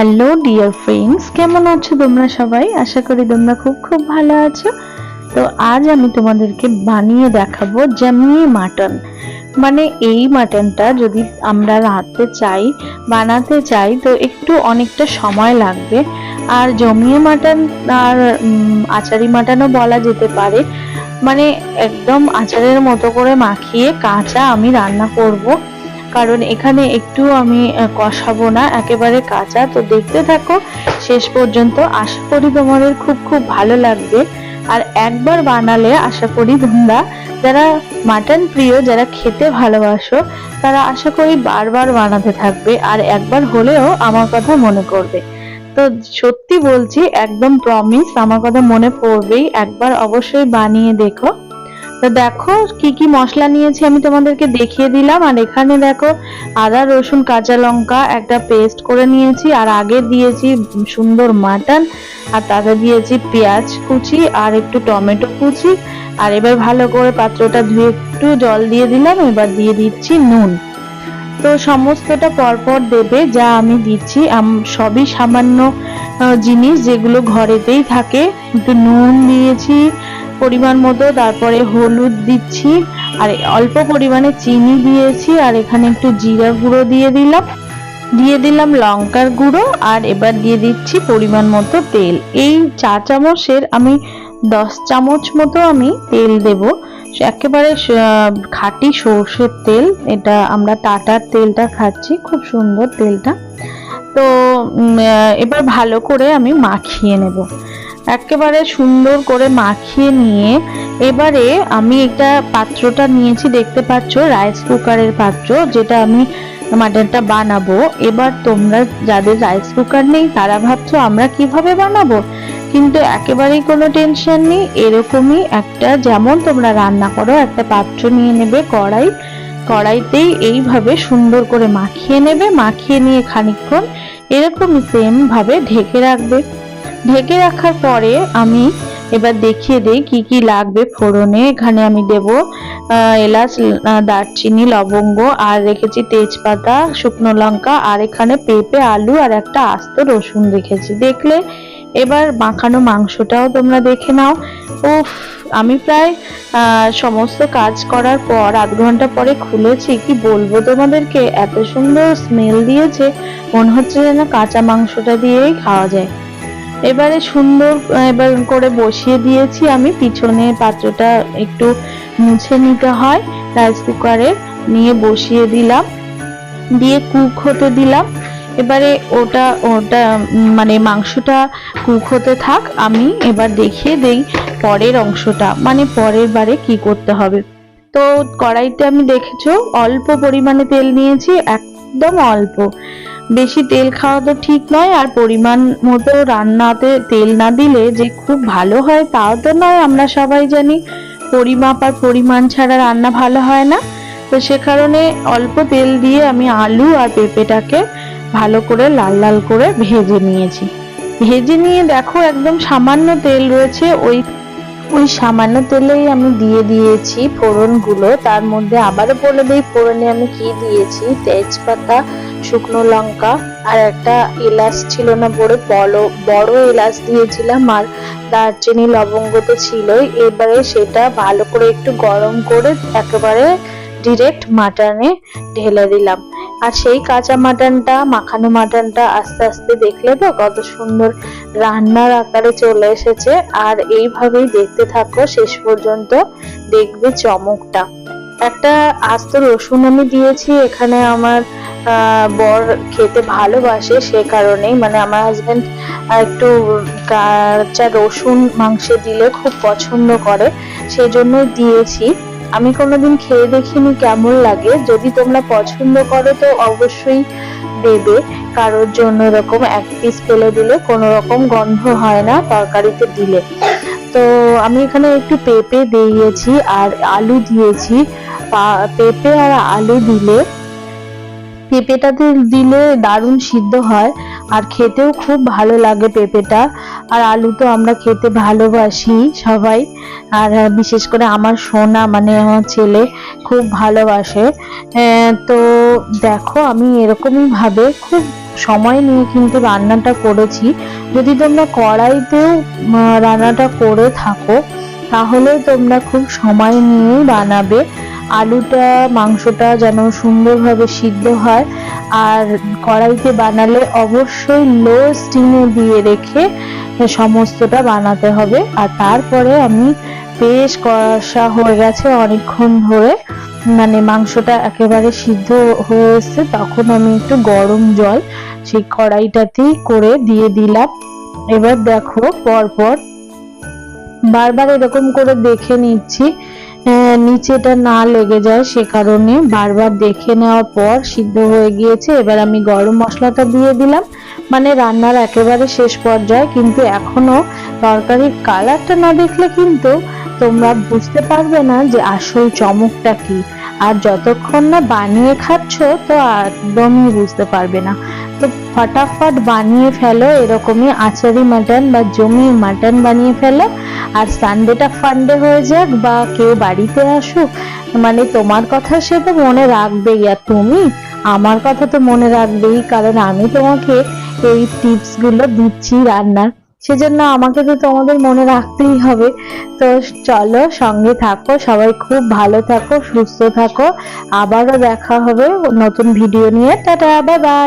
Hello dear friends, কেমন আছো তোমরা সবাই? আশা করি তোমরা খুব খুব ভালো আছো। তো আজ আমি তোমাদেরকে বানিয়ে দেখাবো জমিয়ে মাটন। মানে এই মাটনটা যদি আমরা বানাতে চাই তো একটু অনেকটা সময় লাগবে। আর জমিয়ে মাটন আর আচারি মাটনও বলা যেতে পারে। মানে একদম আচারের মতো করে মাখিয়ে কাঁচা আমি রান্না করব, কারণ এখানে একটু আমি কষাবো না, একেবারে কাঁচা। তো দেখতে থাকো শেষ পর্যন্ত, আশা করি তোমাদের খুব খুব ভালো লাগবে। আর একবার বানালে আশা করি তোমরা যারা মাটন প্রিয়, যারা খেতে ভালোবাসো, তারা আশা করি বারবার বানাতে থাকবে আর একবার হলেও আমার কথা মনে করবে। তো সত্যি বলছি, একদম প্রমিস, আমার কথা মনে পড়বেই। একবার অবশ্যই বানিয়ে দেখো। তো দেখো কি কি মশলা নিয়েছি আমি তোমাদেরকে দেখিয়ে দিলাম। আর এখানে দেখো আদা রসুন কাঁচা লঙ্কা একটা পেস্ট করে নিয়েছি, আর আগে দিয়েছি সুন্দর মাটন, আর তাতে দিয়েছি পেঁয়াজ কুচি আর একটু টমেটো কুচি। আর এবার ভালো করে পাত্রটা ধুয়ে একটু জল দিয়ে দিলাম, এবার দিয়ে দিচ্ছি নুন। তো সমস্তটা পরপর দেবে, যা আমি দিচ্ছি সবই সামান্য জিনিস যেগুলো ঘরেতেই থাকে। একটু নুন দিয়েছি পরিমাণ মতো, তারপরে হলুদ দিচ্ছি, আর অল্প পরিমাণে চিনি দিয়েছি, আর এখানে একটু জিরা গুঁড়ো দিয়ে দিলাম লঙ্কার গুঁড়ো, আর এবার দিয়ে দিচ্ছি পরিমাণ মতো তেল। এই চা চামচের আমি 10 চামচ মতো আমি তেল দেব, একেবারে খাঁটি সর্ষের তেল। এটা আমরা টাটার তেলটা খাচ্ছি, খুব সুন্দর তেলটা। তো এবার ভালো করে আমি মাখিয়ে নেব, একেবারে সুন্দর করে মাখিয়ে নিয়ে এবারে আমি একটা পাত্রটা নিয়েছি, দেখতে পাচ্ছ রাইস কুকারের পাত্র, যেটা আমি মাটনটা বানাবো। এবার তোমরা যাদের রাইস কুকার নেই তারা ভাবছো আমরা কিভাবে বানাবো, কিন্তু একেবারেই কোনো টেনশন নেই। এরকমই একটা, যেমন তোমরা রান্না করো, একটা পাত্র নিয়ে নেবে, কড়াইতেই এইভাবে সুন্দর করে মাখিয়ে নেবে। মাখিয়ে নিয়ে খানিকক্ষণ এরকমই সেম ভাবে ঢেকে রাখবে। ঢেকে রাখার পরে আমি এবার দেখিয়ে দেই কি কি লাগবে ফোড়নে। এখানে আমি দেব এলাচ, দারচিনি, লবঙ্গ, আর রেখেছি তেজপাতা, শুকনো লঙ্কা, আর এখানে পেঁপে, আলু, আর একটা আস্ত রসুন রেখেছি। দেখলে এবার মাখানো মাংসটাও তোমরা দেখে নাও। উফ, আমি প্রায় সমস্ত কাজ করার পর আধ ঘন্টা পরে খুলেছি, কি বলবো তোমাদেরকে, এত সুন্দর স্মেল দিয়েছে, মনে হচ্ছে যেন কাঁচা মাংসটা দিয়েই খাওয়া যায়। এবারে সুন্দর এবার করে বসিয়ে দিয়েছি আমি। পিছনে পাত্রটা একটু মুছে নিতে হয় রাইস কুকারে, নিয়ে বসিয়ে দিলাম, দিয়ে কুক হতে দিলাম। এবারে ওটা মানে মাংসটা কুক হতে থাক, আমি এবার দেখিয়ে দেই পরের অংশটা, মানে পরের বারে কি করতে হবে। তো কড়াইতে আমি দেখেছো অল্প পরিমাণে তেল নিয়েছি, একদম অল্প, বেশি তেল খাওয়া তো ঠিক নয়। আর পরিমাণ মতো রান্নাতে তেল না দিলে যে খুব ভালো হয় তাও তো নয়, আমরা সবাই জানি পরিমাপ আর পরিমাণ ছাড়া রান্না ভালো হয় না। তো সে কারণে অল্প তেল দিয়ে আমি আলু আর পেঁপেটাকে ভালো করে লাল লাল করে ভেজে নিয়েছি। ভেজে নিয়ে দেখো একদম সামান্য তেল রয়েছে, ওই সামান্য তেলেই আমি দিয়ে দিয়েছি ফোড়নগুলো। তার মধ্যে আবারও বলে দিই ফোড়নে আমি কি দিয়েছি: তেজপাতা, শুকনো লঙ্কা, আর একটা এলাচ ছিল না, বড় এলাচ দিয়েছিলাম, আর দারচিনি, লবঙ্গ তো ছিলই। এবারে সেটা ভালো করে একটু গরম করে একেবারে ডিরেক্ট মাটনে ঢেলে দিলাম। আর সেই কাঁচা মাটনটা, মাখানো মাটনটা আস্তে আস্তে দেখলে তো কত সুন্দর রান্নার আকারে চলে এসেছে। আর এইভাবেই দেখতে থাকো শেষ পর্যন্ত, দেখবে চমকটা। একটা আস্ত রসুন আমি দিয়েছি এখানে, আমার বর খেতে ভালোবাসে, সে কারণেই, মানে আমার হাজবেন্ড একটু কাঁচা রসুন মাংসে দিলে খুব পছন্দ করে, সেজন্য দিয়েছি। আমি কোনোদিন খেয়ে দেখিনি কেমন লাগে, যদি তোমরা পছন্দ করো তো অবশ্যই দেবে। কারোর জন্য এরকম এক পিস ফেলে দিলে কোনো রকম গন্ধ হয় না তরকারিতে দিলে। তো আমি এখানে একটু পেঁপে দিয়েছি আর আলু দিয়েছি। পেঁপে আর আলু পেঁপেটাতে দিলে দারুণ সিদ্ধ হয়, আর খেতেও খুব ভালো লাগে পেঁপেটা। আর আলু তো আমরা খেতে ভালোবাসি সবাই, আর বিশেষ করে আমার সোনা, মানে আমার ছেলে খুব ভালোবাসে। তো দেখো আমি এরকমই ভাবে খুব সময় নিয়ে কিন্তু রান্নাটা করেছি। যদি তোমরা কড়াইতেও রান্নাটা করে থাকো তাহলে তোমরা খুব সময় নিয়েই বানাবে। আলুটা মাংসটা যেন সুন্দরভাবে সিদ্ধ হয়, আর কড়াইতে বানালে অবশ্যই লো স্টিমে দিয়ে রেখে সমস্তটা বানাতে হবে। আর তারপরে আমি বেশ কষা হয়ে গেছে অনেকক্ষণ ধরে, মানে মাংসটা একেবারে সিদ্ধ হয়ে এসছে, তখন আমি একটু গরম জল সেই কড়াইটাতেই করে দিয়ে দিলাম। এবার দেখো পরপর বারবার এরকম করে দেখে নিচ্ছি নিচেটা না লেগে যায়, সে কারণে বারবার দেখে নেওয়ার পর সিদ্ধ হয়ে গিয়েছে। এবার আমি গরম মশলাটা দিয়ে দিলাম, মানে রান্নার একেবারে শেষ পর্যায়ে। কিন্তু এখনো তরকারির কালারটা না দেখলে কিন্তু তোমরা বুঝতে পারবে না যে আসল চমকটা কি। আর যতক্ষণ না বানিয়ে খাচ্ছ তো একদমই বুঝতে পারবে না। তো ফটাফট বানিয়ে ফেলো এরকমই আচারি মাটন বা জমিয়ে মাটন বানিয়ে ফেলো। আর সানডেটা ফান্ডে হয়ে যাক বা কেউ বাড়িতে আসুক, মানে তোমার কথা সে তো মনে রাখবেই, আর তুমি আমার কথা তো মনে রাখবেই, কারণ আমি তোমাকে এই টিপস গুলো দিচ্ছি রান্নার, সেজন্য আমাকে তো তোমাদের মনে রাখতেই হবে। তো চলো সঙ্গে থাকো, সবাই খুব ভালো থাকো, সুস্থ থাকো। আবারও দেখা হবে নতুন ভিডিও নিয়ে। Tata, bye bye.